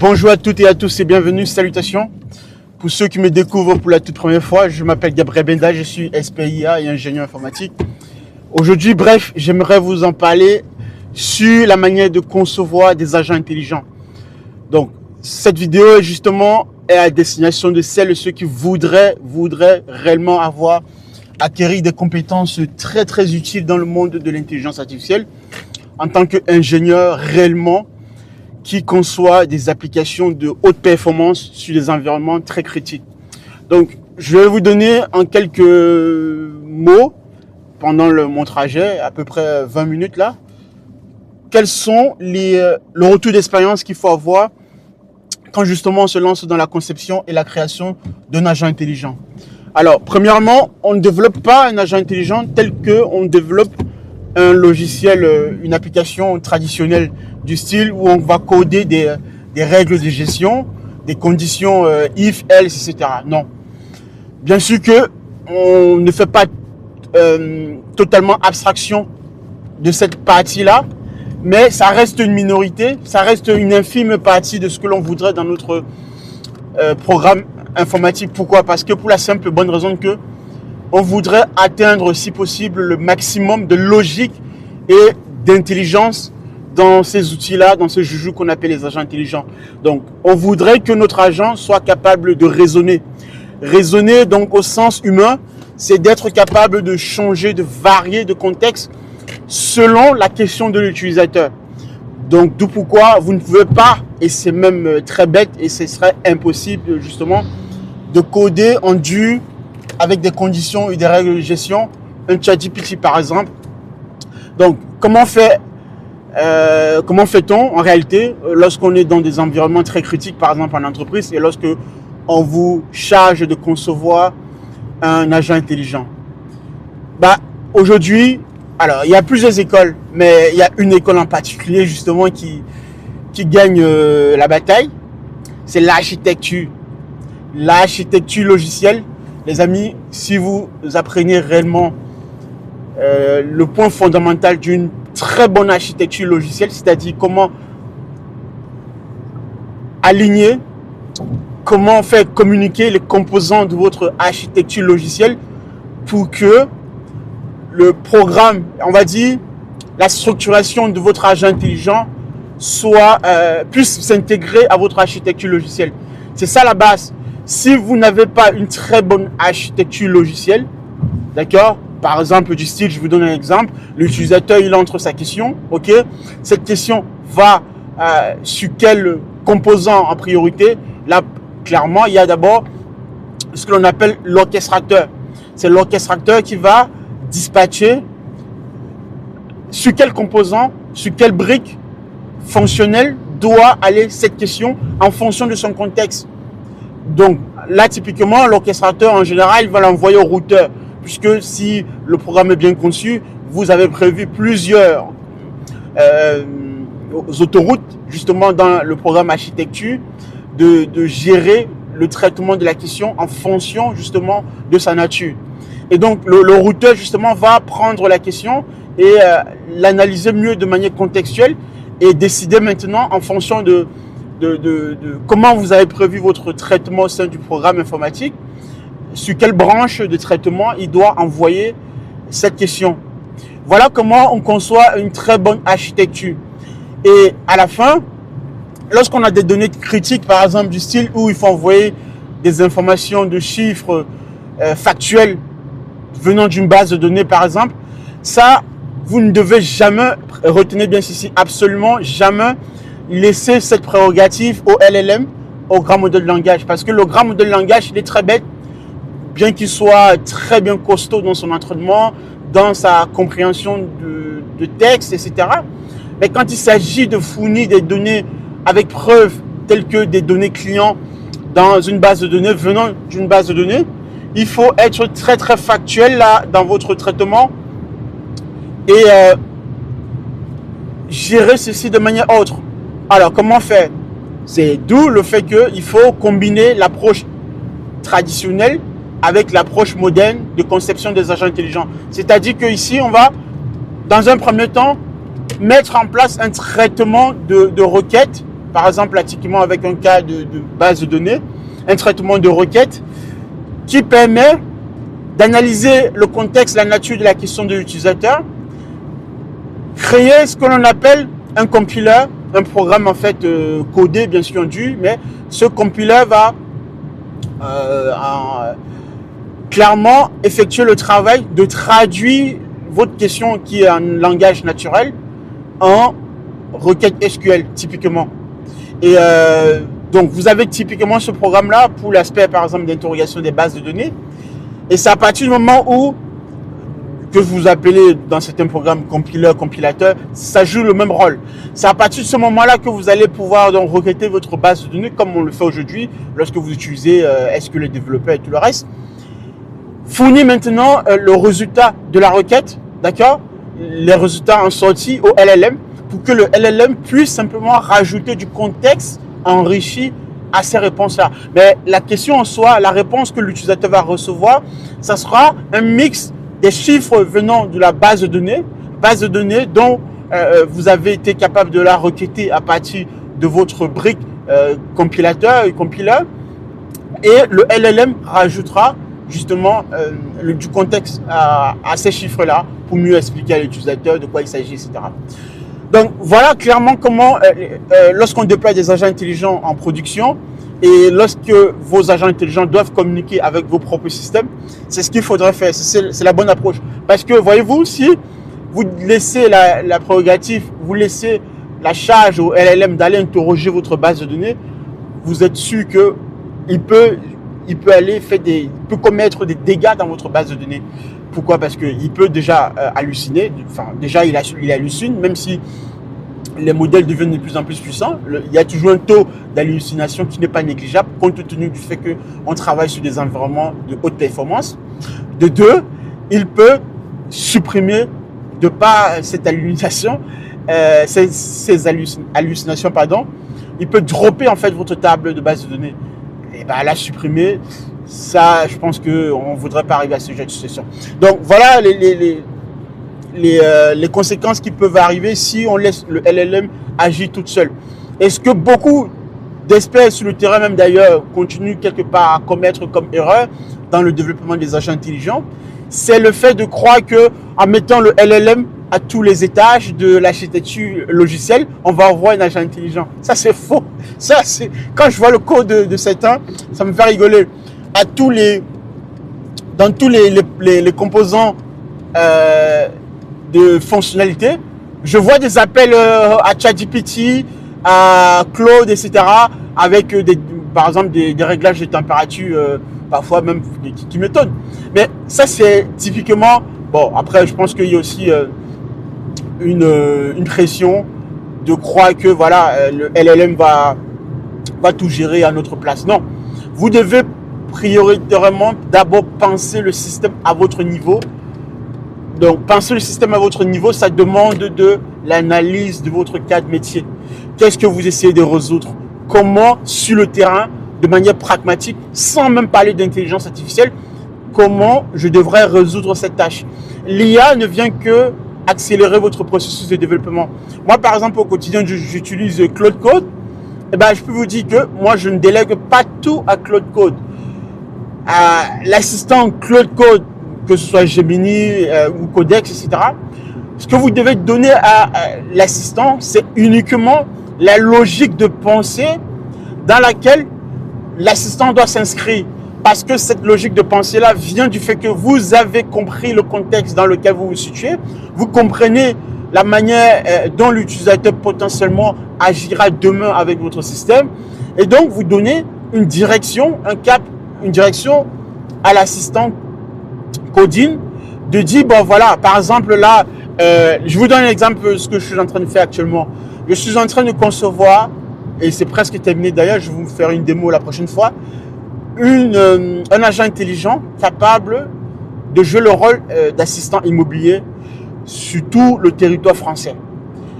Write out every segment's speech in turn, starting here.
Bonjour à toutes et à tous et bienvenue, salutations. Pour ceux qui me découvrent pour la toute première fois, je m'appelle Gabriel Benda, je suis SPIA et ingénieur informatique. Aujourd'hui, bref, j'aimerais vous en parler sur la manière de concevoir des agents intelligents. Donc, cette vidéo est justement à destination de celles et ceux qui voudraient réellement avoir acquérir des compétences très utiles dans le monde de l'intelligence artificielle en tant qu'ingénieur réellement qui conçoit des applications de haute performance sur des environnements très critiques. Donc, je vais vous donner en quelques mots, pendant mon trajet, à peu près 20 minutes là, quels sont le retour d'expérience qu'il faut avoir quand justement on se lance dans la conception et la création d'un agent intelligent. Alors, premièrement, on ne développe pas un agent intelligent tel qu'on développe un logiciel, une application traditionnelle du style où on va coder des règles de gestion, des conditions if, else, etc. Non. Bien sûr que on ne fait pas totalement abstraction de cette partie-là, mais ça reste une minorité, ça reste une infime partie de ce que l'on voudrait dans notre programme informatique. Pourquoi? Parce que pour la simple bonne raison que on voudrait atteindre, si possible, le maximum de logique et d'intelligence dans ces outils-là, dans ce joujou qu'on appelle les agents intelligents. Donc, on voudrait que notre agent soit capable de raisonner. Raisonner, donc, au sens humain, c'est d'être capable de changer, de varier de contexte selon la question de l'utilisateur. Donc, d'où pourquoi vous ne pouvez pas, et c'est même très bête, et ce serait impossible, justement, de coder en dur avec des conditions et des règles de gestion, un ChatGPT par exemple. Donc, comment fait-on en réalité lorsqu'on est dans des environnements très critiques, par exemple en entreprise, et lorsque on vous charge de concevoir un agent intelligent? Aujourd'hui, alors il y a plusieurs écoles, mais il y a une école en particulier justement qui gagne la bataille, c'est l'architecture. L'architecture logicielle. Les amis, si vous apprenez réellement le point fondamental d'une très bonne architecture logicielle, c'est-à-dire comment aligner, comment faire communiquer les composants de votre architecture logicielle pour que le programme, on va dire, la structuration de votre agent intelligent puisse s'intégrer à votre architecture logicielle. C'est ça la base. Si vous n'avez pas une très bonne architecture logicielle, d'accord, par exemple du style, je vous donne un exemple, l'utilisateur il entre sa question, ok, cette question va sur quel composant en priorité? Là, clairement, il y a d'abord ce que l'on appelle l'orchestrateur. C'est l'orchestrateur qui va dispatcher sur quel composant, sur quelle brique fonctionnelle doit aller cette question en fonction de son contexte. Donc là, typiquement, l'orchestrateur, en général, il va l'envoyer au routeur, puisque si le programme est bien conçu, vous avez prévu plusieurs autoroutes, justement, dans le programme architecture, de gérer le traitement de la question en fonction, justement, de sa nature. Et donc, le routeur, justement, va prendre la question et l'analyser mieux de manière contextuelle et décider maintenant en fonction de comment vous avez prévu votre traitement au sein du programme informatique, sur quelle branche de traitement il doit envoyer cette question. Voilà comment on conçoit une très bonne architecture. Et à la fin, lorsqu'on a des données critiques, par exemple du style où il faut envoyer des informations de chiffres factuels venant d'une base de données, par exemple, ça, vous ne devez jamais, retenez bien ceci, absolument jamais laisser cette prérogative au LLM, au grand modèle de langage. Parce que le grand modèle de langage, il est très bête, bien qu'il soit très bien costaud dans son entraînement, dans sa compréhension de texte, etc. Mais quand il s'agit de fournir des données avec preuve, telles que des données clients dans une base de données, venant d'une base de données, il faut être très factuel là dans votre traitement et gérer ceci de manière autre. Alors, comment faire? C'est d'où le fait qu'il faut combiner l'approche traditionnelle avec l'approche moderne de conception des agents intelligents. C'est-à-dire qu'ici, on va, dans un premier temps, mettre en place un traitement de requêtes par exemple, là, typiquement avec un cas de base de données, un traitement de requête qui permet d'analyser le contexte, la nature de la question de l'utilisateur, créer ce que l'on appelle un compiler, un programme en fait codé, bien sûr dû, mais ce compiler va clairement effectuer le travail de traduire votre question qui est en langage naturel en requête SQL typiquement. Et donc vous avez typiquement ce programme là pour l'aspect par exemple d'interrogation des bases de données, et c'est à partir du moment où que vous appelez dans certains programmes compiler, compilateur, ça joue le même rôle. C'est à partir de ce moment-là que vous allez pouvoir donc requêter votre base de données comme on le fait aujourd'hui lorsque vous utilisez SQL développeur et tout le reste. Fournit maintenant le résultat de la requête, d'accord, les résultats en sortie au LLM pour que le LLM puisse simplement rajouter du contexte enrichi à ces réponses-là. Mais la question en soi, la réponse que l'utilisateur va recevoir, ça sera un mix des chiffres venant de la base de données dont vous avez été capable de la requêter à partir de votre brique compilateur et compiler, et le LLM rajoutera justement du contexte à ces chiffres-là pour mieux expliquer à l'utilisateur de quoi il s'agit, etc. Donc voilà clairement comment, lorsqu'on déploie des agents intelligents en production et lorsque vos agents intelligents doivent communiquer avec vos propres systèmes, c'est ce qu'il faudrait faire, c'est la bonne approche. Parce que voyez-vous, si vous laissez la prérogative, vous laissez la charge au LLM d'aller interroger votre base de données, vous êtes sûr qu'il peut aller il peut commettre des dégâts dans votre base de données. Pourquoi? Parce qu'il peut déjà halluciner, enfin déjà il hallucine, même si les modèles deviennent de plus en plus puissants, il y a toujours un taux d'hallucination qui n'est pas négligeable compte tenu du fait qu'on travaille sur des environnements de haute performance. De deux, il peut supprimer de par cette hallucination, ces hallucinations, pardon, il peut dropper en fait votre table de base de données. Et ben, la supprimer, ça, je pense qu'on ne voudrait pas arriver à ce genre de situation. Donc voilà les conséquences qui peuvent arriver si on laisse le LLM agir toute seule. Est-ce que beaucoup d'experts sur le terrain, même d'ailleurs, continuent quelque part à commettre comme erreur dans le développement des agents intelligents? C'est le fait de croire que en mettant le LLM à tous les étages de l'architecture logicielle, on va avoir un agent intelligent. Ça, c'est faux. Ça, c'est quand je vois le code de certains, ça me fait rigoler. Dans tous les composants de fonctionnalité, je vois des appels à ChatGPT, à Claude, etc. avec par exemple des réglages de température, parfois même qui m'étonnent. Mais ça, c'est typiquement... Bon, après, je pense qu'il y a aussi une pression de croire que voilà, le LLM va tout gérer à notre place. Non, vous devez prioritairement d'abord penser le système à votre niveau. Donc, penser le système à votre niveau, ça demande de l'analyse de votre cas de métier. Qu'est-ce que vous essayez de résoudre? Comment, sur le terrain, de manière pragmatique, sans même parler d'intelligence artificielle, comment je devrais résoudre cette tâche? L'IA ne vient que accélérer votre processus de développement. Moi, par exemple, au quotidien, j'utilise Claude Code. Et ben, je peux vous dire que moi, je ne délègue pas tout à Claude Code. L'assistant Claude Code, que ce soit Gemini ou Codex, etc. Ce que vous devez donner à l'assistant, c'est uniquement la logique de pensée dans laquelle l'assistant doit s'inscrire. Parce que cette logique de pensée-là vient du fait que vous avez compris le contexte dans lequel vous vous situez. Vous comprenez la manière dont l'utilisateur potentiellement agira demain avec votre système. Et donc, vous donnez une direction, un cap, une direction à l'assistant coding de dire, bon voilà, par exemple là, je vous donne un exemple de ce que je suis en train de faire actuellement. Je suis en train de concevoir, et c'est presque terminé d'ailleurs, je vais vous faire une démo la prochaine fois, un agent intelligent capable de jouer le rôle d'assistant immobilier sur tout le territoire français.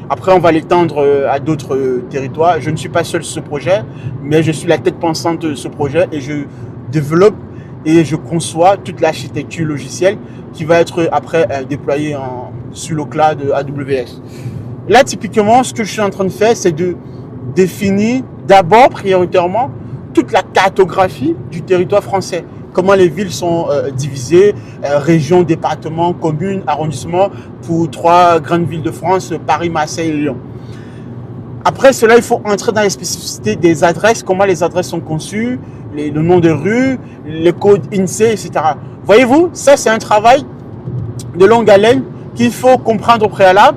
Après, on va l'étendre à d'autres territoires. Je ne suis pas seul sur ce projet, mais je suis la tête pensante de ce projet et je développe et je conçois toute l'architecture logicielle qui va être après déployée sur le cloud AWS. Là, typiquement, ce que je suis en train de faire, c'est de définit d'abord, prioritairement, toute la cartographie du territoire français. Comment les villes sont divisées, régions, départements, communes, arrondissements, pour 3 grandes villes de France, Paris, Marseille et Lyon. Après cela, il faut entrer dans les spécificités des adresses, comment les adresses sont conçues, le nom de rue, les codes INSEE, etc. Voyez-vous, ça c'est un travail de longue haleine qu'il faut comprendre au préalable,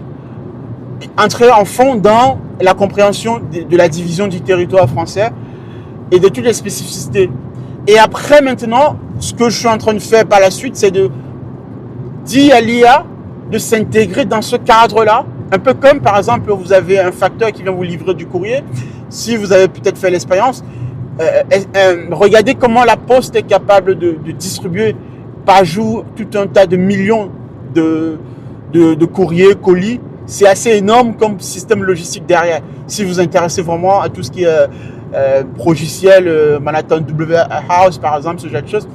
entrer en fond dans la compréhension de la division du territoire français et de toutes les spécificités. Et après, maintenant, ce que je suis en train de faire par la suite, c'est de dire à l'IA de s'intégrer dans ce cadre-là. Un peu comme, par exemple, vous avez un facteur qui vient vous livrer du courrier. Si vous avez peut-être fait l'expérience, regardez comment la Poste est capable de distribuer par jour tout un tas de millions de courriers, colis. C'est assez énorme comme système logistique derrière. Si vous vous intéressez vraiment à tout ce qui est progiciel, Manhattan Warehouse par exemple, ce genre de choses,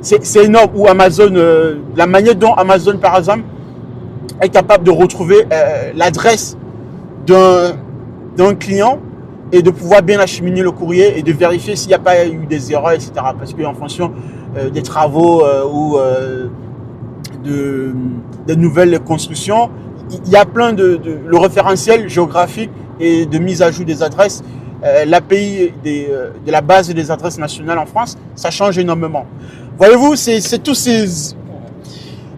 c'est énorme. Ou Amazon, la manière dont Amazon par exemple est capable de retrouver l'adresse d'un client et de pouvoir bien acheminer le courrier et de vérifier s'il n'y a pas eu des erreurs, etc. Parce qu'en fonction des travaux ou des nouvelles constructions, il y a plein le référentiel géographique et de mise à jour des adresses. L'API de la base des adresses nationales en France, ça change énormément. Voyez-vous, c'est tous ces,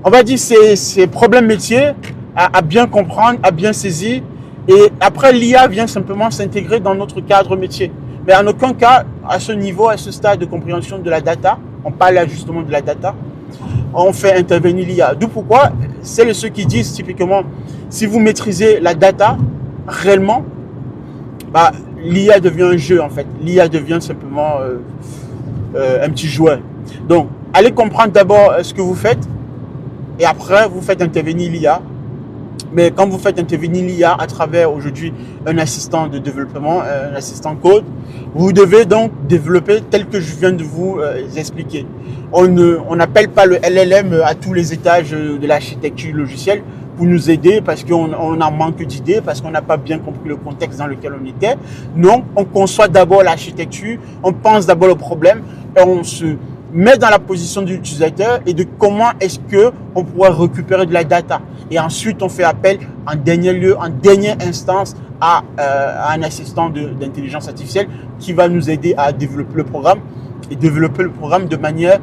on va dire, ces problèmes métiers à bien comprendre, à bien saisir. Et après, l'IA vient simplement s'intégrer dans notre cadre métier. Mais en aucun cas, à ce niveau, à ce stade de compréhension de la data, on parle là justement de la data, on fait intervenir l'IA. D'où pourquoi, c'est ceux qui disent typiquement, si vous maîtrisez la data réellement, bah, l'IA devient un jeu en fait. L'IA devient simplement un petit jouet. Donc, allez comprendre d'abord ce que vous faites et après, vous faites intervenir l'IA. Mais quand vous faites intervenir l'IA à travers aujourd'hui un assistant de développement, un assistant code, vous devez donc développer tel que je viens de vous expliquer. On n'appelle pas le LLM à tous les étages de l'architecture logicielle pour nous aider parce qu'on en manque d'idées, parce qu'on n'a pas bien compris le contexte dans lequel on était. Non, on conçoit d'abord l'architecture, on pense d'abord le problème et on se met dans la position de l'utilisateur et de comment est-ce qu'on pourrait récupérer de la data. Et ensuite, on fait appel en dernier lieu, en dernière instance à un assistant d'intelligence artificielle qui va nous aider à développer le programme et développer le programme de manière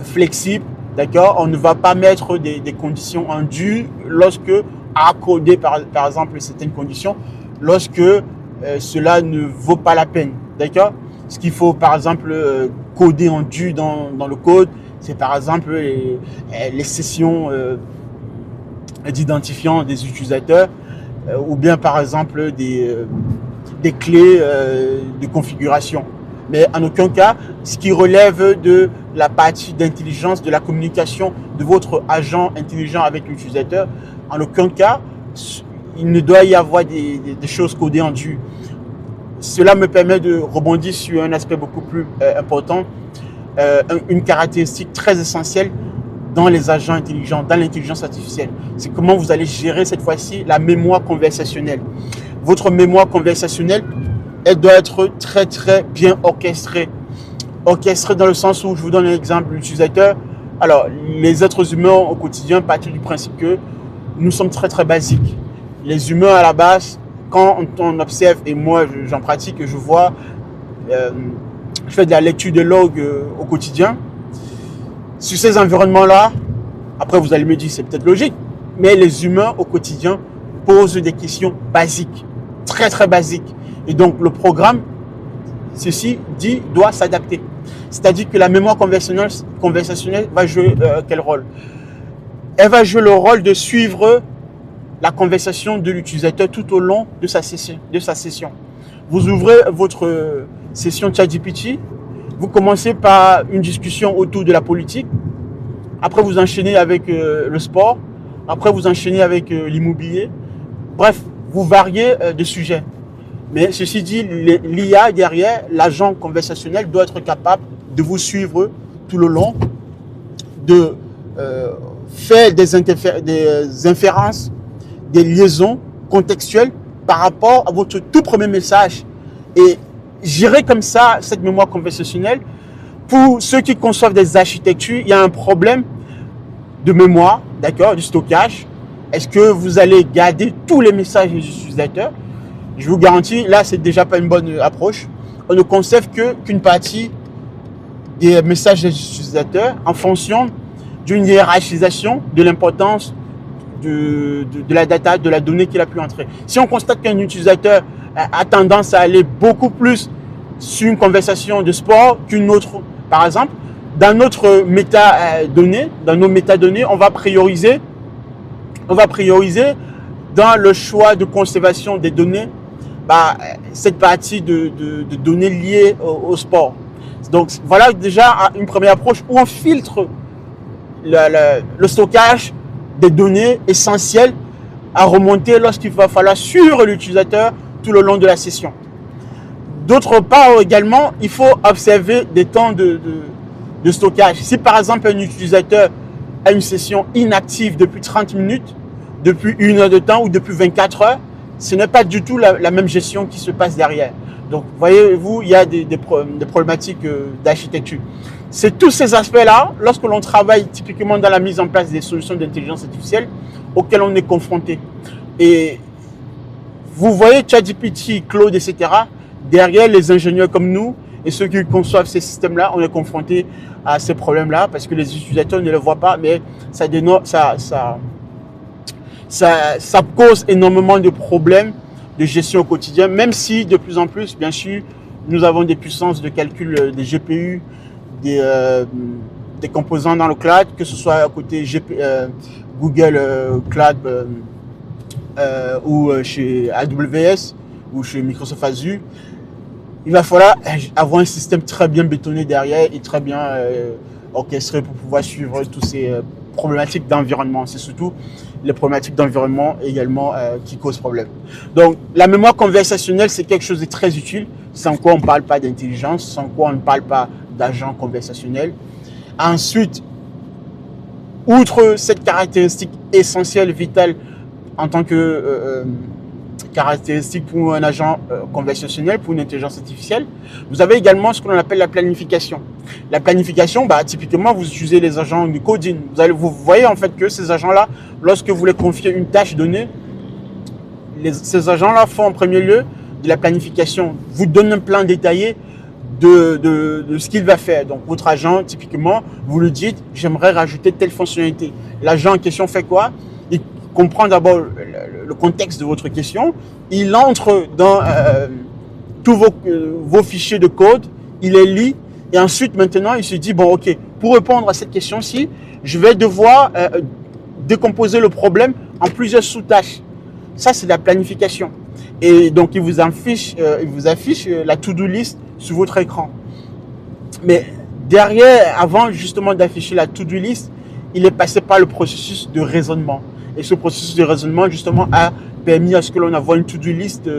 flexible. D'accord? On ne va pas mettre des conditions indues lorsque, à coder par exemple certaines conditions, lorsque cela ne vaut pas la peine. D'accord? Ce qu'il faut par exemple coder en dû dans le code, c'est par exemple les sessions d'identifiant des utilisateurs ou bien par exemple des clés de configuration. Mais en aucun cas, ce qui relève de la partie d'intelligence, de la communication de votre agent intelligent avec l'utilisateur, en aucun cas, il ne doit y avoir des choses codées en dû. Cela me permet de rebondir sur un aspect beaucoup plus important, une caractéristique très essentielle dans les agents intelligents, dans l'intelligence artificielle. C'est comment vous allez gérer cette fois-ci la mémoire conversationnelle. Votre mémoire conversationnelle, elle doit être très très bien orchestrée. Orchestrée dans le sens où, je vous donne un exemple, l'utilisateur. Alors, les êtres humains au quotidien partent du principe que nous sommes très très basiques. Les humains à la base, quand on observe, et moi j'en pratique, je vois, je fais de la lecture de log au quotidien. Sur ces environnements-là, après vous allez me dire c'est peut-être logique, mais les humains au quotidien posent des questions basiques, très très basiques. Et donc le programme, ceci dit, doit s'adapter. C'est-à-dire que la mémoire conversationnelle va jouer quel rôle? Elle va jouer le rôle de suivre la conversation de l'utilisateur tout au long de sa session. Vous ouvrez votre session ChatGPT, vous commencez par une discussion autour de la politique, après vous enchaînez avec le sport, après vous enchaînez avec l'immobilier. Bref, vous variez de sujets. Mais ceci dit, l'IA derrière, l'agent conversationnel doit être capable de vous suivre tout le long, de faire des inférences, des liaisons contextuelles par rapport à votre tout premier message. Et gérer comme ça cette mémoire conversationnelle, pour ceux qui conçoivent des architectures, il y a un problème de mémoire, d'accord, du stockage. Est-ce que vous allez garder tous les messages des utilisateurs? Je vous garantis, là, c'est déjà pas une bonne approche. On ne conserve qu'une partie des messages des utilisateurs en fonction d'une hiérarchisation de l'importance de la data, de la donnée qu'il a pu entrer. Si on constate qu'un utilisateur a tendance à aller beaucoup plus sur une conversation de sport qu'une autre, par exemple, dans notre métadonnées, dans nos métadonnées, on va prioriser dans le choix de conservation des données, cette partie de données liées au sport. Donc voilà déjà une première approche où on filtre le stockage des données essentielles à remonter lorsqu'il va falloir suivre l'utilisateur tout le long de la session. D'autre part également, il faut observer des temps de stockage. Si par exemple un utilisateur a une session inactive depuis 30 minutes, depuis 1 heure de temps ou depuis 24 heures, ce n'est pas du tout la même gestion qui se passe derrière. Donc, voyez-vous, il y a des problématiques d'architecture. C'est tous ces aspects-là, lorsque l'on travaille typiquement dans la mise en place des solutions d'intelligence artificielle auxquelles on est confronté. Et vous voyez ChatGPT, Claude, etc. Derrière les ingénieurs comme nous et ceux qui conçoivent ces systèmes-là, on est confronté à ces problèmes-là parce que les utilisateurs ne le voient pas, mais ça cause énormément de problèmes de gestion au quotidien, même si de plus en plus, bien sûr, nous avons des puissances de calcul des GPU, des composants dans le cloud, que ce soit à côté Google Cloud ou chez AWS ou chez Microsoft Azure. Il va falloir avoir un système très bien bétonné derrière et très bien orchestré pour pouvoir suivre toutes ces problématiques d'environnement. C'est surtout les problématiques d'environnement également qui causent problème. Donc, la mémoire conversationnelle, c'est quelque chose de très utile, sans quoi on ne parle pas d'intelligence, sans quoi on ne parle pas d'agent conversationnel. Ensuite, outre cette caractéristique essentielle, vitale, en tant que caractéristique pour un agent conversationnel, pour une intelligence artificielle, vous avez également ce que l'on appelle la planification. La planification, typiquement, vous utilisez les agents du coding. Vous voyez en fait que ces agents-là, lorsque vous les confiez une tâche donnée, ces agents-là font en premier lieu de la planification, vous donnent un plan détaillé de ce qu'il va faire. Donc, votre agent, typiquement, vous lui dites, j'aimerais rajouter telle fonctionnalité. L'agent en question fait quoi? Il comprend d'abord le contexte de votre question. Il entre dans tous vos fichiers de code, il les lit et ensuite, maintenant, il se dit, bon, ok, pour répondre à cette question-ci, je vais devoir décomposer le problème en plusieurs sous-tâches. Ça, c'est la planification. Et donc, il vous affiche la to-do list sur votre écran. Mais derrière, avant justement d'afficher la to-do list, il est passé par le processus de raisonnement. Et ce processus de raisonnement, justement, a permis à ce que l'on ait une to-do list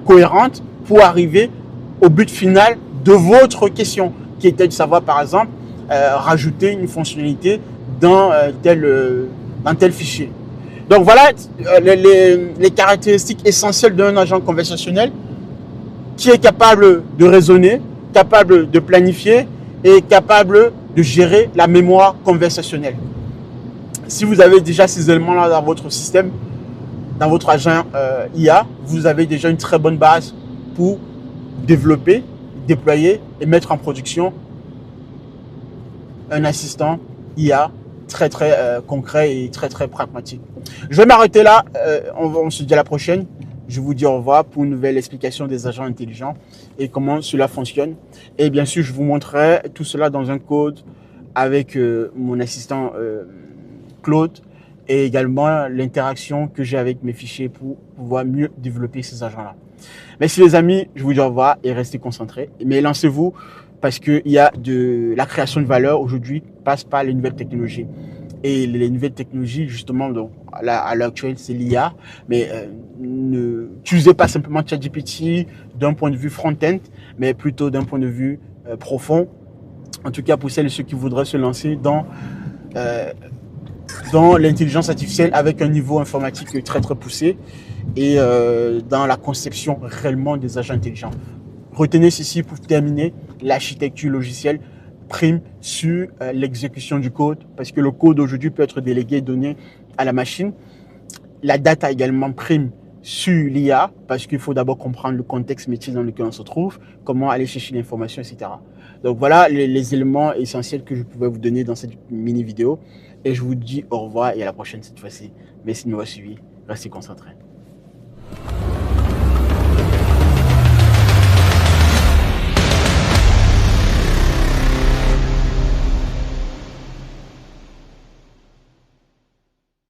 cohérente pour arriver au but final de votre question, qui était de savoir, par exemple, rajouter une fonctionnalité dans tel fichier. Donc voilà les caractéristiques essentielles d'un agent conversationnel qui est capable de raisonner, capable de planifier et capable de gérer la mémoire conversationnelle. Si vous avez déjà ces éléments-là dans votre système, dans votre agent IA, vous avez déjà une très bonne base pour développer, déployer et mettre en production un assistant IA très concret et très pragmatique. Je vais m'arrêter là, on se dit à la prochaine. Je vous dis au revoir pour une nouvelle explication des agents intelligents et comment cela fonctionne. Et bien sûr, je vous montrerai tout cela dans un code avec mon assistant Claude et également l'interaction que j'ai avec mes fichiers pour pouvoir mieux développer ces agents-là. Merci les amis, je vous dis au revoir et restez concentrés. Mais lancez-vous parce que la création de valeur aujourd'hui passe par les nouvelles technologies. Et les nouvelles technologies, justement, donc, à l'heure actuelle, c'est l'IA. Mais n'utilisez pas simplement ChatGPT d'un point de vue front-end, mais plutôt d'un point de vue profond. En tout cas, pour celles et ceux qui voudraient se lancer dans l'intelligence artificielle avec un niveau informatique très poussé. et dans la conception réellement des agents intelligents. Retenez ceci pour terminer, l'architecture logicielle prime sur l'exécution du code, parce que le code aujourd'hui peut être délégué et donné à la machine. La data également prime sur l'IA, parce qu'il faut d'abord comprendre le contexte métier dans lequel on se trouve, comment aller chercher l'information, etc. Donc voilà les éléments essentiels que je pouvais vous donner dans cette mini vidéo. Et je vous dis au revoir et à la prochaine cette fois-ci. Merci de m'avoir suivi. Restez concentrés.